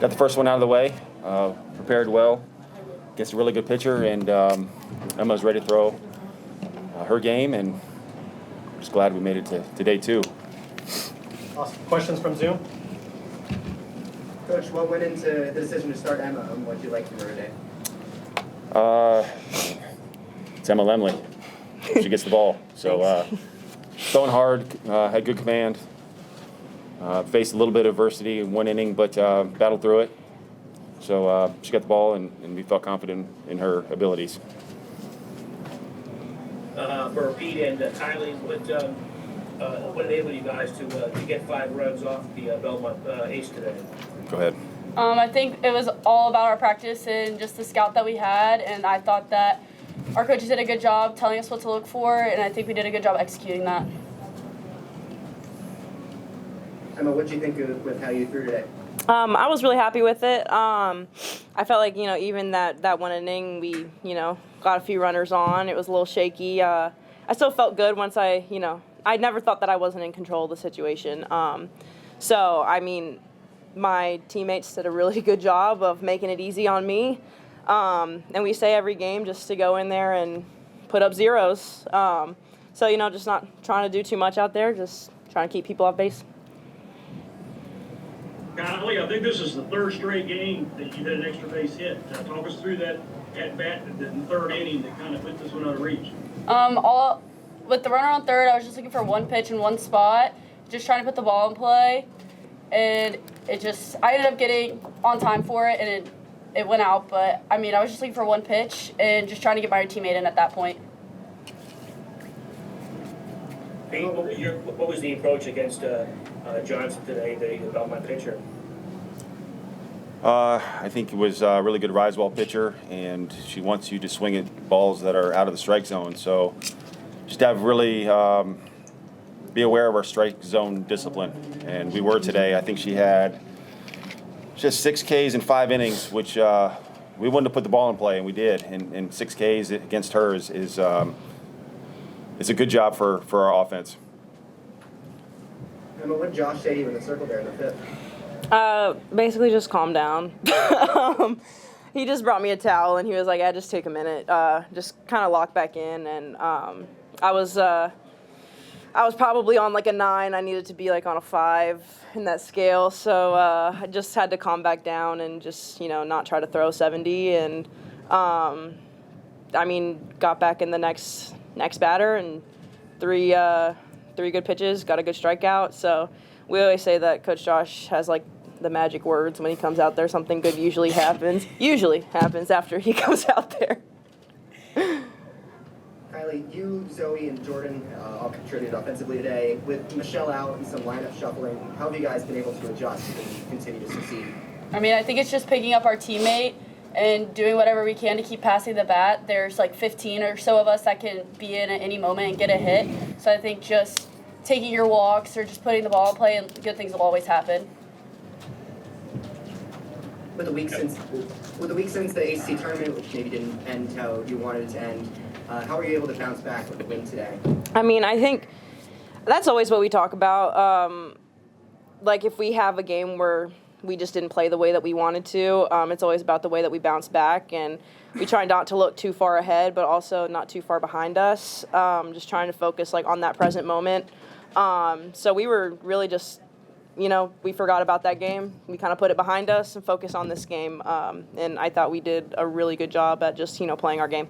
got the first one out of the way, prepared well against a really good pitcher, and Emma's ready to throw her game, and we're just glad we made it to day 2. Awesome. Questions from Zoom? Coach, what went into the decision to start Emma, and what did you like from her today? It's Emma Lemley. She gets the ball. So throwing hard, had good command, faced a little bit of adversity in one inning, but battled through it. So she got the ball, and we felt confident in her abilities. For Pete and Kylie, what enabled you guys to get 5 runs off the Belmont ace today? Go ahead. I think it was all about our practice and just the scout that we had, and I thought that our coaches did a good job telling us what to look for, and I think we did a good job executing that. Emma, what did you think with how you threw today? I was really happy with it. I felt like, even that one inning, we, got a few runners on. It was a little shaky. I still felt good once I never thought that I wasn't in control of the situation. My teammates did a really good job of making it easy on me. And we say every game just to go in there and put up zeros. Just not trying to do too much out there, just trying to keep people off base. Kylie, I think this is the 3rd straight game that you hit an extra base hit. Talk us through that at-bat in the 3rd inning that kind of put this one out of reach. With the runner on 3rd, I was just looking for one pitch in one spot, just trying to put the ball in play, and I ended up getting on time for it, and it went out, but I was just looking for one pitch and just trying to get my teammate in at that point. Pete, what was the approach against Johnson today, the Belmont pitcher? I think it was a really good rise ball pitcher, and she wants you to swing at balls that are out of the strike zone. So just have really be aware of our strike zone discipline. And we were today. I think she had just 6 Ks in 5 innings, which we wanted to put the ball in play, and we did. And 6 Ks against her is a good job for our offense. Emma, what did Josh say to you in the circle there in the 5th? Basically just calm down. He just brought me a towel and he was like, just take a minute. Just kind of lock back in, and I was probably on like a 9. I needed to be like on a 5 in that scale. So I just had to calm back down and just, not try to throw 70. And got back in the next batter and 3 good pitches, got a good strikeout. So we always say that Coach Josh has like the magic words when he comes out there. Something good usually happens after he goes out there. Kylie, you, Zoe, and Jordan all contributed offensively today. With Michelle out and some lineup shuffling, how have you guys been able to adjust and continue to succeed? I think it's just picking up our teammate and doing whatever we can to keep passing the bat. There's like 15 or so of us that can be in at any moment and get a hit. So I think just taking your walks or just putting the ball in play, and good things will always happen. With the week since the AC tournament, which maybe didn't end how you wanted it to end, how were you able to bounce back with the win today? I think that's always what we talk about. If we have a game where we just didn't play the way that we wanted to, it's always about the way that we bounce back, and we try not to look too far ahead, but also not too far behind us. Just trying to focus on that present moment. So we were really just, we forgot about that game. We kind of put it behind us and focused on this game. And I thought we did a really good job at just, playing our game.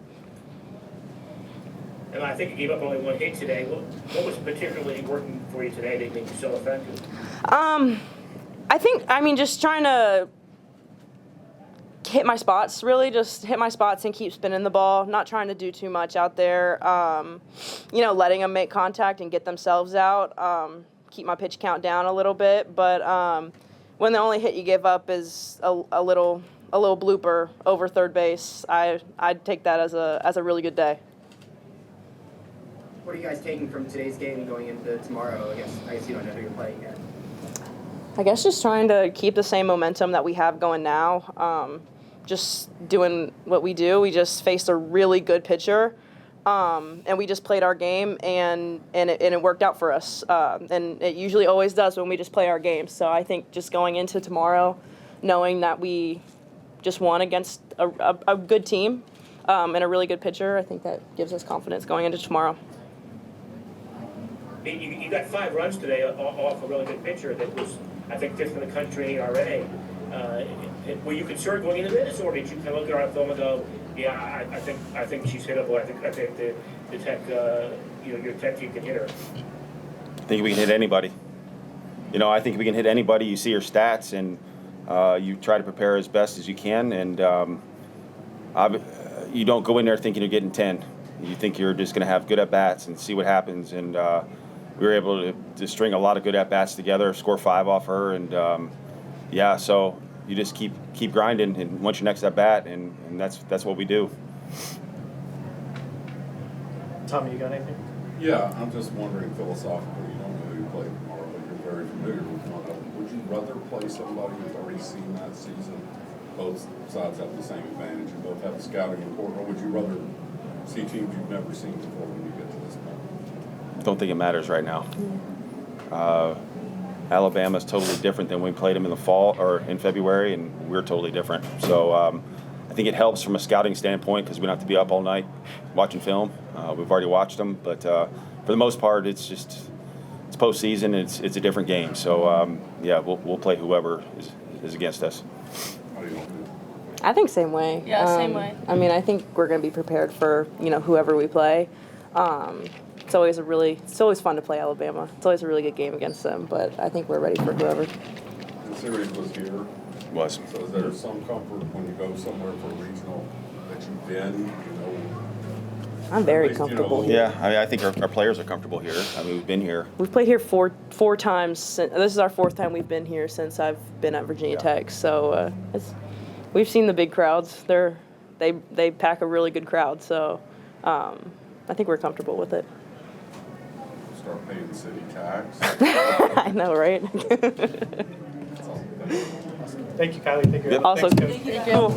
And I think you gave up only 1 hit today. What was particularly working for you today that made you so effective? Just trying to hit my spots, really. Just hit my spots and keep spinning the ball, not trying to do too much out there. Letting them make contact and get themselves out. Keep my pitch count down a little bit. But when the only hit you give up is a little blooper over third base, I'd take that as a really good day. What are you guys taking from today's game going into tomorrow? I guess you don't know who you're playing yet. I guess just trying to keep the same momentum that we have going now. Just doing what we do. We just faced a really good pitcher, and we just played our game, and it worked out for us. And it usually always does when we just play our game. So I think just going into tomorrow, knowing that we just won against a good team and a really good pitcher, I think that gives us confidence going into tomorrow. You got 5 runs today off a really good pitcher that was, I think, 5th in the country in ERA. Were you concerned going into this, or did you kind of look at our film and go, yeah, I think she's hittable. I think the tech, your tech team can hit her. I think we can hit anybody. I think we can hit anybody. You see her stats, and you try to prepare as best as you can, and you don't go in there thinking you're getting 10. You think you're just going to have good at-bats and see what happens, and we were able to string a lot of good at-bats together, score 5 off her, and so you just keep grinding, and once your next at-bat, and that's what we do. Tommy, you got anything? Yeah, I'm just wondering philosophically, you don't know who you play tomorrow, but you're very familiar with one of them. Would you rather play somebody who's already seen that season? Both sides have the same advantage. You both have a scouting report, or would you rather see teams you've never seen before when you get to this point? Don't think it matters right now. Alabama's totally different than when we played them in the fall or in February, and we're totally different. So I think it helps from a scouting standpoint because we don't have to be up all night watching film. We've already watched them, but for the most part, it's postseason. It's a different game. So we'll play whoever is against us. How do you want to do it? I think same way. Yeah, same way. I mean, I think we're going to be prepared for whoever we play. It's always fun to play Alabama. It's always a really good game against them, but I think we're ready for whoever. The series was here. Was. So is there some comfort when you go somewhere for regional that you've been, I'm very At least, comfortable here. Yeah, I mean, I think our players are comfortable here. I mean, we've been here. We've played here four times. This is our 4th time we've been here since I've been at Virginia Tech. So we've seen the big crowds. They pack a really good crowd. So I think we're comfortable with it. start paying city tax? I know, right? Thank you, Kylie. Thank you. Yep. Awesome. Thanks, Coach. Thank you. Cool.